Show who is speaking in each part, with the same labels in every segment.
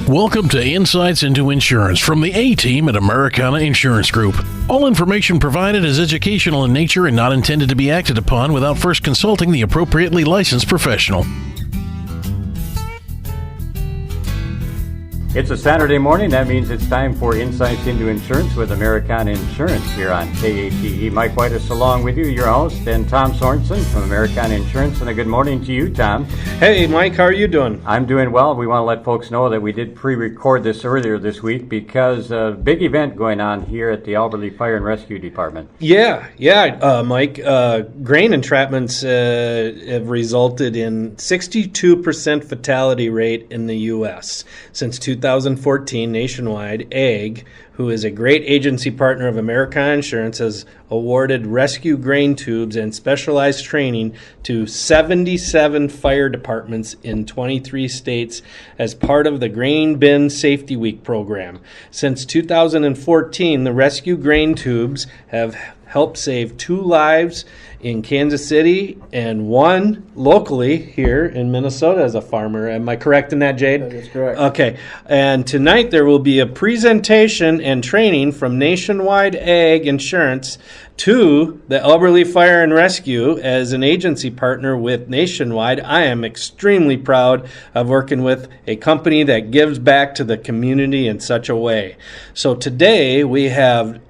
Speaker 1: Welcome to Insights into Insurance from the A-Team at Americana Insurance Group. All information provided is educational in nature and not intended to be acted upon without first consulting the appropriately licensed professional.
Speaker 2: It's a Saturday morning. That means it's time for Insights into Insurance with Americana Insurance here on KATE. Mike Whitus along with you, your host, and Tom Sorensen from Americana Insurance. And a good morning to you, Tom.
Speaker 3: Hey, Mike. How are you doing?
Speaker 2: I'm doing well. We want to let folks know that we did pre-record this earlier this week because a big event going on here at the Albert Lea Fire and Rescue Department.
Speaker 3: Yeah, Mike. Grain entrapments have resulted in 62% fatality rate in the U.S. since 2014. Nationwide, AG, who is a great agency partner of Americana Insurance, has awarded rescue grain tubes and specialized training to 77 fire departments in 23 states as part of the Grain Bin Safety Week program. Since 2014, the rescue grain tubes have helped save 2 lives in Kansas City and 1 locally here in Minnesota as a farmer. Am I correct in that, Jade?
Speaker 4: That is correct.
Speaker 3: Okay. And tonight there will be a presentation and training from Nationwide Ag Insurance to the Albert Lea Fire and Rescue as an agency partner with Nationwide. I am extremely proud of working with a company that gives back to the community in such a way. So today we have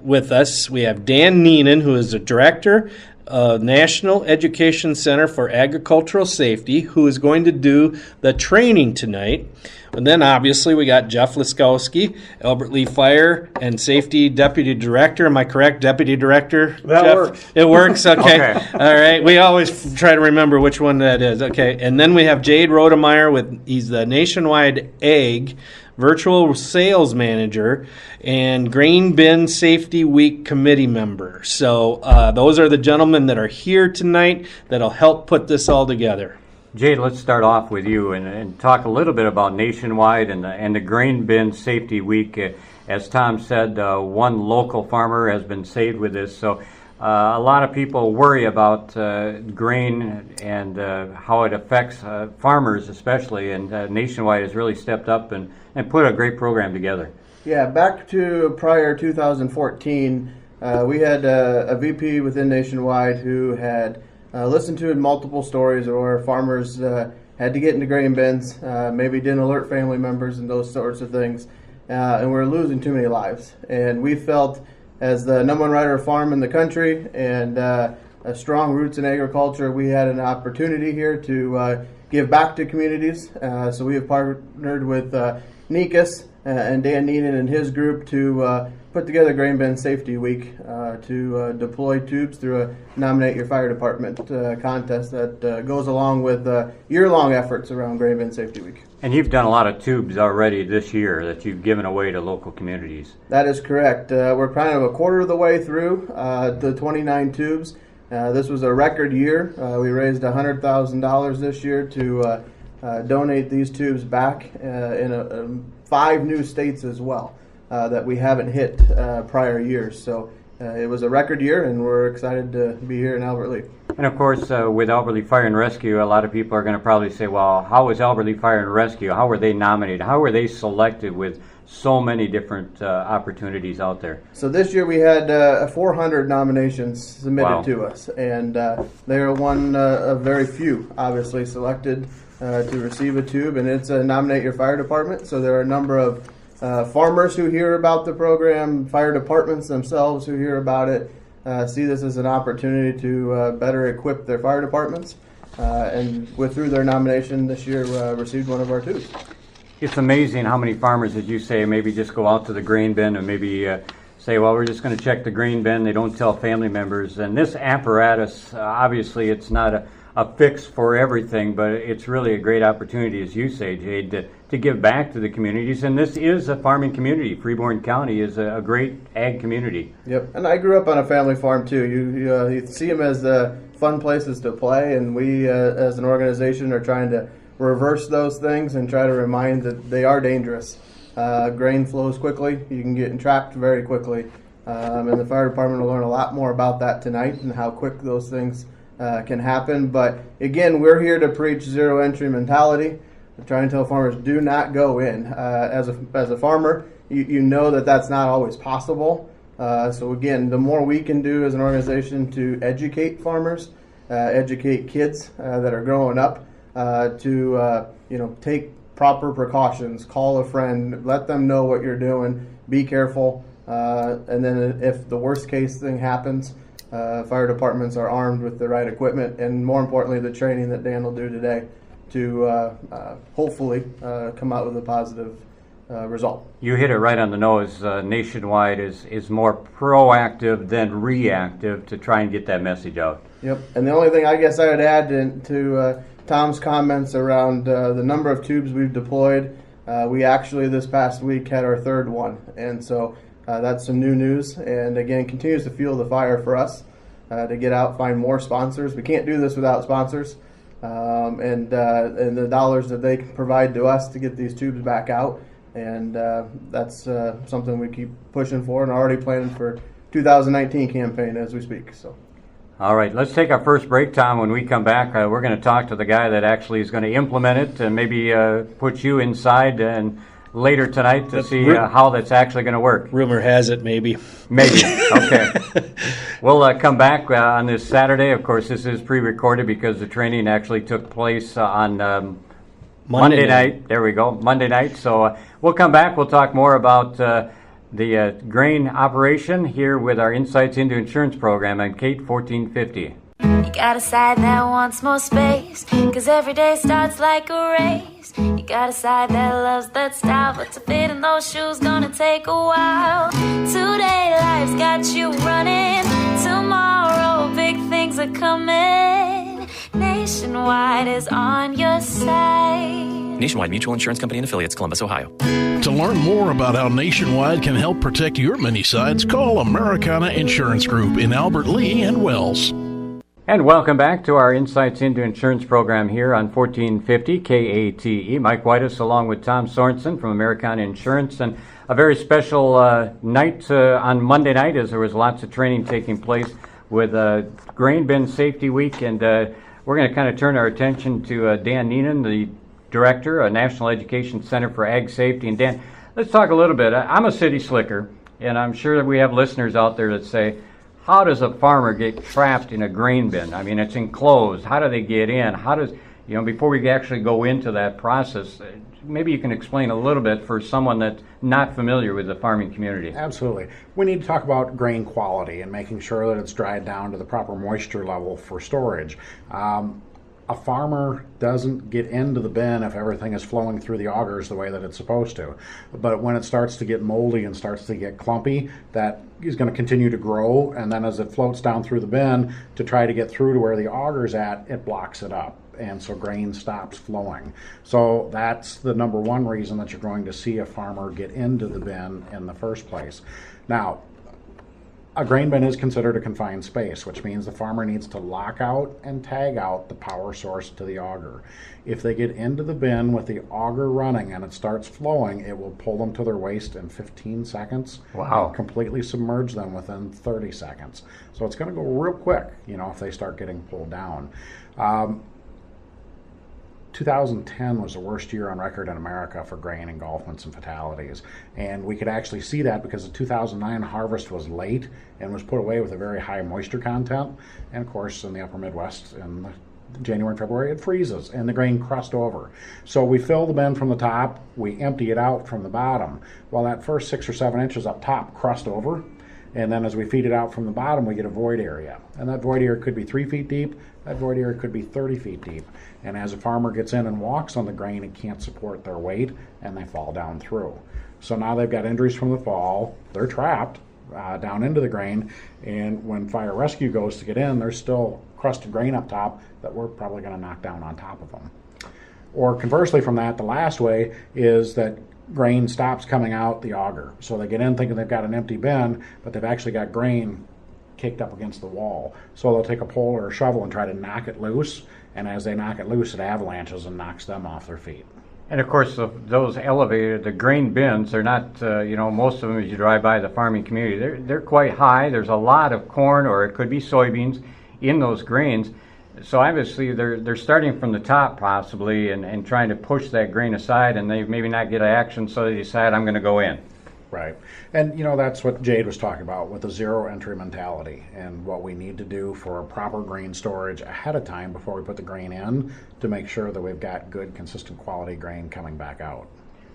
Speaker 3: with us, we have Dan Ninan, who is the director of National Education Center for Agricultural Safety, who is going to do the training tonight. And then obviously we got Jeff Laskowski, Albert Lea Fire and Safety Deputy Director. Am I correct, Deputy Director?
Speaker 4: That
Speaker 3: Jeff?
Speaker 4: works.
Speaker 3: It works? Okay.
Speaker 2: Okay.
Speaker 3: All right. We always try to remember which one that is. Okay. And then we have Jade Rodemeyer, he's the Nationwide Ag Virtual Sales Manager and Grain Bin Safety Week Committee member. So those are the gentlemen that are here tonight that'll help put this all together.
Speaker 2: Jade, let's start off with you and talk a little bit about Nationwide and the Grain Bin Safety Week. As Tom said, 1 local farmer has been saved with this. So a lot of people worry about grain and how it affects farmers especially, and Nationwide has really stepped up and put a great program together.
Speaker 4: Yeah, back to prior 2014, we had a VP within Nationwide who had listened to multiple stories where farmers had to get into grain bins, maybe didn't alert family members and those sorts of things, and we're losing too many lives. And we felt, as the #1 writer of farm in the country and strong roots in agriculture, we had an opportunity here to give back to communities. So we have partnered with NICAS and Dan Ninan and his group to put together Grain Bin Safety Week to deploy tubes through a Nominate Your Fire Department contest that goes along with year-long efforts around Grain Bin Safety Week.
Speaker 2: And you've done a lot of tubes already this year that you've given away to local communities.
Speaker 4: That is correct. We're kind of a quarter of the way through the 29 tubes. This was a record year. We raised $100,000 this year to donate these tubes back in 5 new states as well that we haven't hit prior years. So it was a record year, and we're excited to be here in Albert Lea.
Speaker 2: And of course, with Albert Lea Fire and Rescue, a lot of people are going to probably say, well, how is Albert Lea Fire and Rescue? How were they nominated? How were they selected with so many different opportunities out there?
Speaker 4: So this year we had 400 nominations submitted to us, and they are one of very few, obviously, selected to receive a tube, and it's a Nominate Your Fire Department. So there are a number of farmers who hear about the program, fire departments themselves who hear about it, see this as an opportunity to better equip their fire departments, and through their nomination this year received one of our tubes.
Speaker 2: It's amazing how many farmers, as you say, maybe just go out to the grain bin and maybe say, well, we're just going to check the grain bin. They don't tell family members. And this apparatus, obviously, it's not a fix for everything, but it's really a great opportunity, as you say, Jade, to give back to the communities. And this is a farming community. Freeborn County is a great ag community.
Speaker 4: Yep, and I grew up on a family farm too. You see them as fun places to play, and we as an organization are trying to reverse those things and try to remind that they are dangerous. Grain flows quickly. You can get entrapped very quickly. And the fire department will learn a lot more about that tonight and how quick those things can happen. But again, we're here to preach zero entry mentality. trying to tell farmers, do not go in. As a farmer, you know that that's not always possible. So again, the more we can do as an organization to educate farmers, educate kids that are growing up, to take proper precautions, call a friend, let them know what you're doing, be careful, and then if the worst case thing happens, fire departments are armed with the right equipment, and more importantly, the training that Dan will do today to hopefully come out with a positive result.
Speaker 2: You hit it right on the nose. Nationwide is more proactive than reactive to try and get that message out.
Speaker 4: Yep, and the only thing I guess I would add to Tom's comments around the number of tubes we've deployed, we actually this past week had our third one, and so that's some new news, and again continues to fuel the fire for us to get out, find more sponsors. We can't do this without sponsors, and the dollars that they can provide to us to get these tubes back out, and that's something we keep pushing for, and already planning for 2019 campaign as we speak. So.
Speaker 2: All right, let's take our first break, Tom. When we come back, we're going to talk to the guy that actually is going to implement it and maybe put you inside and later tonight to see how that's actually going to work.
Speaker 3: Rumor has it, maybe.
Speaker 2: Maybe. Okay. We'll come back on this Saturday. Of course, this is pre-recorded because the training actually took place on Monday night. There we go, Monday night. So we'll come back. We'll talk more about the grain operation here with our Insights into Insurance program on Kate 1450.
Speaker 5: You got a side that wants more space, cause every day starts like a race. You got a side that loves that style, but to fit in those shoes gonna take a while. Today life's got you running, tomorrow big things are coming. Nationwide is on your side.
Speaker 6: Nationwide Mutual Insurance Company and Affiliates, Columbus, Ohio.
Speaker 1: To learn more about how Nationwide can help protect your many sides, call Americana Insurance Group in Albert Lea and Wells.
Speaker 2: And welcome back to our Insights into Insurance program here on 1450 KATE. Mike Whitus along with Tom Sorensen from Americana Insurance, and a very special night on Monday night as there was lots of training taking place with Grain Bin Safety Week, and we're going to kind of turn our attention to Dan Ninan, the Director, National Education Center for Ag Safety. And Dan, let's talk a little bit. I'm a city slicker, and I'm sure that we have listeners out there that say, how does a farmer get trapped in a grain bin? I mean, it's enclosed. How do they get in? How does, before we actually go into that process, maybe you can explain a little bit for someone that's not familiar with the farming community.
Speaker 7: Absolutely. We need to talk about grain quality and making sure that it's dried down to the proper moisture level for storage. A farmer doesn't get into the bin if everything is flowing through the augers the way that it's supposed to. But when it starts to get moldy and starts to get clumpy, that is going to continue to grow, and then as it floats down through the bin to try to get through to where the auger's at, it blocks it up. And so grain stops flowing. So that's the number one reason that you're going to see a farmer get into the bin in the first place. Now, a grain bin is considered a confined space, which means the farmer needs to lock out and tag out the power source to the auger. If they get into the bin with the auger running and it starts flowing, it will pull them to their waist in 15 seconds.
Speaker 2: Wow.
Speaker 7: Completely submerge them within 30 seconds. So it's going to go real quick, if they start getting pulled down. 2010 was the worst year on record in America for grain engulfments and fatalities. And we could actually see that because the 2009 harvest was late and was put away with a very high moisture content. And of course, in the upper Midwest, in January and February, it freezes and the grain crust over. So we fill the bin from the top, we empty it out from the bottom. Well, that first 6 or 7 inches up top crust over. And then as we feed it out from the bottom, we get a void area. And that void area could be 3 feet deep. That void area could be 30 feet deep. And as a farmer gets in and walks on the grain, it can't support their weight, and they fall down through. So now they've got injuries from the fall. They're trapped down into the grain. And when fire rescue goes to get in, there's still crusted grain up top that we're probably going to knock down on top of them. Or conversely from that, the last way is that grain stops coming out the auger. So they get in thinking they've got an empty bin, but they've actually got grain caked up against the wall. So they'll take a pole or a shovel and try to knock it loose, and as they knock it loose, it avalanches and knocks them off their feet.
Speaker 2: And of course, those elevated, the grain bins, they're not, most of them as you drive by the farming community, they're quite high. There's a lot of corn, or it could be soybeans, in those grains. So obviously they're starting from the top possibly and trying to push that grain aside, and they maybe not get action, so they decide I'm going to go in.
Speaker 7: Right. And, that's what Jade was talking about with the zero entry mentality and what we need to do for proper grain storage ahead of time before we put the grain in to make sure that we've got good, consistent quality grain coming back out.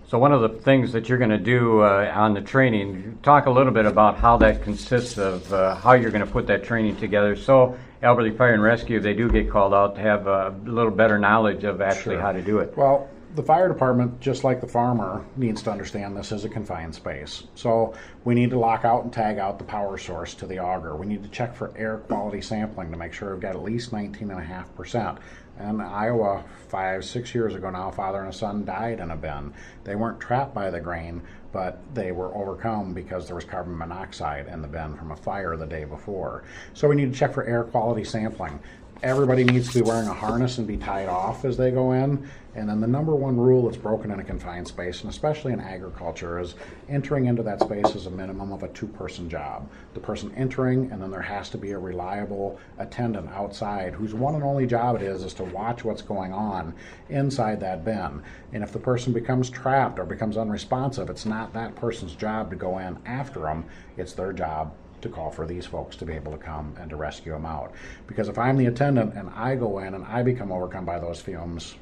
Speaker 2: So one of the things that you're going to do on the training, talk a little bit about how that consists of how you're going to put that training together. So Albert Lea Fire and Rescue, they do get called out to have a little better knowledge of actually how to do it.
Speaker 7: Well, the fire department, just like the farmer, needs to understand this is a confined space. So we need to lock out and tag out the power source to the auger. We need to check for air quality sampling to make sure we've got at least 19.5%. In Iowa, 5-6 years ago now, father and a son died in a bin. They weren't trapped by the grain, but they were overcome because there was carbon monoxide in the bin from a fire the day before. So we need to check for air quality sampling. Everybody needs to be wearing a harness and be tied off as they go in. And then the number one rule that's broken in a confined space, and especially in agriculture, is entering into that space is a minimum of a 2-person job. The person entering, and then there has to be a reliable attendant outside whose one and only job it is to watch what's going on inside that bin. And if the person becomes trapped or becomes unresponsive, it's not that person's job to go in after them. It's their job to call for these folks to be able to come and to rescue them out. Because if I'm the attendant and I go in and I become overcome by those fumes,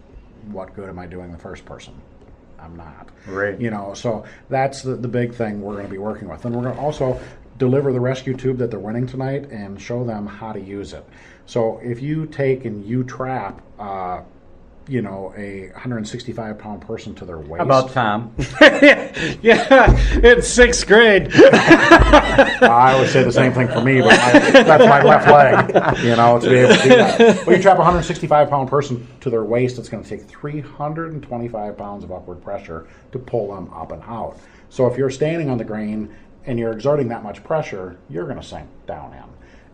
Speaker 7: what good am I doing the first person? I'm not.
Speaker 2: Right.
Speaker 7: So that's the big thing we're going to be working with. And we're going to also deliver the rescue tube that they're winning tonight and show them how to use it. So if you take and you trap a 165-pound person to their waist.
Speaker 2: How about Tom?
Speaker 3: Yeah, in 6th grade.
Speaker 7: I would say the same thing for me, but that's my left leg, to be able to do that. Well, you trap a 165-pound person to their waist, it's going to take 325 pounds of upward pressure to pull them up and out. So if you're standing on the grain and you're exerting that much pressure, you're going to sink down in.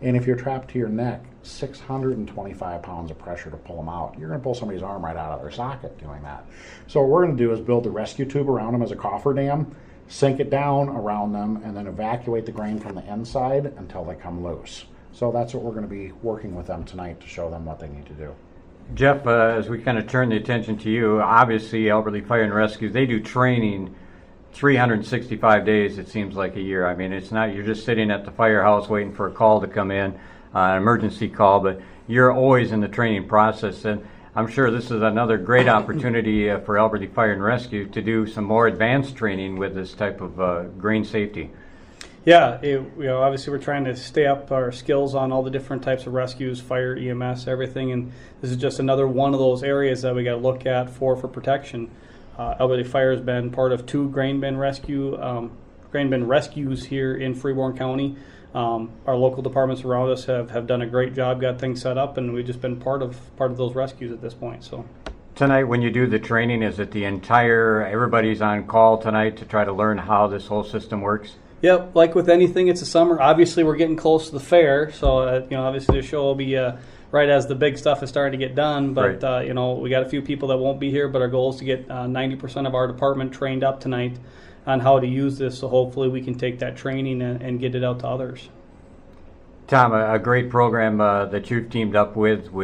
Speaker 7: And if you're trapped to your neck, 625 pounds of pressure to pull them out. You're going to pull somebody's arm right out of their socket doing that. So what we're going to do is build the rescue tube around them as a cofferdam, sink it down around them, and then evacuate the grain from the inside until they come loose. So that's what we're going to be working with them tonight to show them what they need to do.
Speaker 2: Jeff, as we kind of turn the attention to you, obviously Albert Lea Fire and Rescue, they do training 365 days, it seems like a year. I mean, it's not you're just sitting at the firehouse waiting for a call to come in, an emergency call, but you're always in the training process. And I'm sure this is another great opportunity for Albert Lea Fire and Rescue to do some more advanced training with this type of grain safety.
Speaker 8: Yeah, obviously we're trying to stay up our skills on all the different types of rescues, fire, EMS, everything, and this is just another one of those areas that we got to look at for protection. Albert Lea Fire has been part of 2 grain bin rescues here in Freeborn County. Our local departments around us have done a great job, got things set up, and we've just been part of those rescues at this point. So
Speaker 2: tonight, when you do the training, is it everybody's on call tonight to try to learn how this whole system works?
Speaker 8: Yep, like with anything, it's a summer. Obviously, we're getting close to the fair, so obviously the show will be right as the big stuff is starting to get done. But
Speaker 2: right.
Speaker 8: We got a few people that won't be here, but our goal is to get 90% of our department trained up tonight on how to use this. So hopefully we can take that training and get it out to others.
Speaker 2: Tom, a great program that you've teamed up with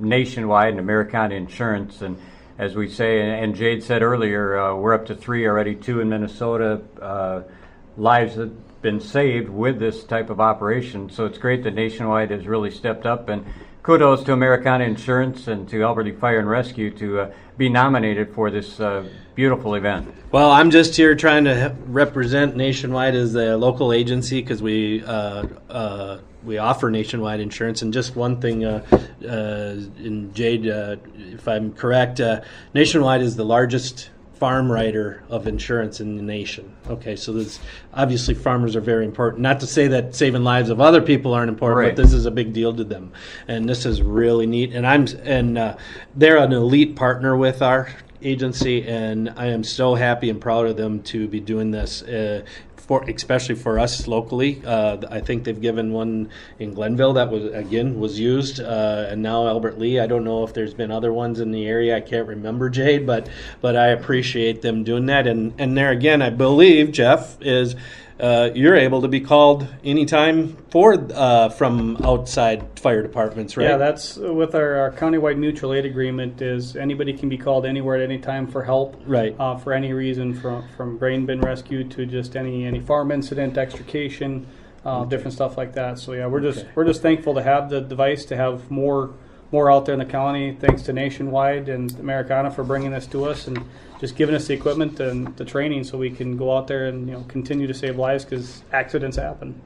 Speaker 2: Nationwide and Americana Insurance, and as we say, and Jade said earlier, we're up to 3 already, 2 in Minnesota. Lives have been saved with this type of operation. So it's great that Nationwide has really stepped up, and kudos to Americana Insurance and to Albert Lea Fire and Rescue to be nominated for this beautiful event.
Speaker 3: Well, I'm just here trying to represent Nationwide as a local agency because we offer nationwide insurance. And just one thing, in Jade, if I'm correct, Nationwide is the largest farm writer of insurance in the nation. Okay, so this, obviously farmers are very important. Not to say that saving lives of other people aren't important,
Speaker 2: right.
Speaker 3: But this is a big deal to them, and this is really neat. And they're an elite partner with our agency, and I am so happy and proud of them to be doing this. Especially for us locally. I think they've given one in Glenville that was used, and now Albert Lea. I don't know if there's been other ones in the area. I can't remember, Jade, but I appreciate them doing that. And there again, I believe, Jeff, is you're able to be called anytime from outside fire departments, right?
Speaker 8: Yeah, that's with our countywide mutual aid agreement. Is anybody can be called anywhere at any time for help,
Speaker 3: Right.
Speaker 8: For any reason, from grain bin rescue to just any farm incident, extrication, different stuff like that. So yeah, we're just thankful to have the device, to have more out there in the county. Thanks to Nationwide and Americana for bringing this to us and just giving us the equipment and the training so we can go out there and continue to save lives, because accidents happen.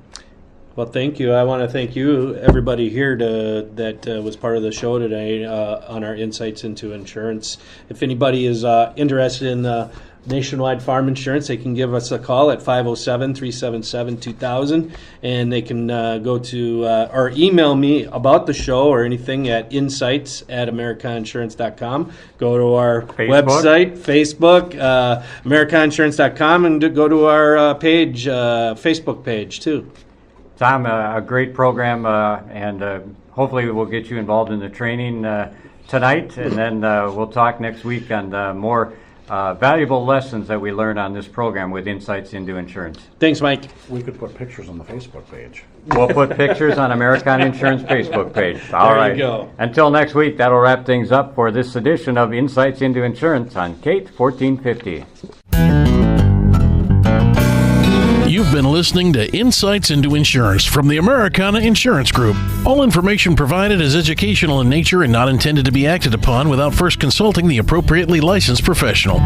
Speaker 3: Well, thank you. I want to thank you, everybody here that was part of the show today on our insights into insurance. If anybody is interested in Nationwide Farm Insurance, they can give us a call at 507-377-2000, and they can go to or email me about the show or anything at insights@americaninsurance.com. Go to our website, Facebook, americaninsurance.com, and go to our page, Facebook page, too.
Speaker 2: Tom, a great program, and hopefully we'll get you involved in the training tonight, and then we'll talk next week on more valuable lessons that we learned on this program with Insights into Insurance.
Speaker 3: Thanks, Mike.
Speaker 7: We could put pictures on the Facebook page.
Speaker 2: We'll put pictures on American Insurance Facebook page. All
Speaker 3: There
Speaker 2: right.
Speaker 3: you go.
Speaker 2: Until next week, that'll wrap things up for this edition of Insights into Insurance on Kate 1450.
Speaker 1: You've been listening to Insights into Insurance from the Americana Insurance Group. All information provided is educational in nature and not intended to be acted upon without first consulting the appropriately licensed professional.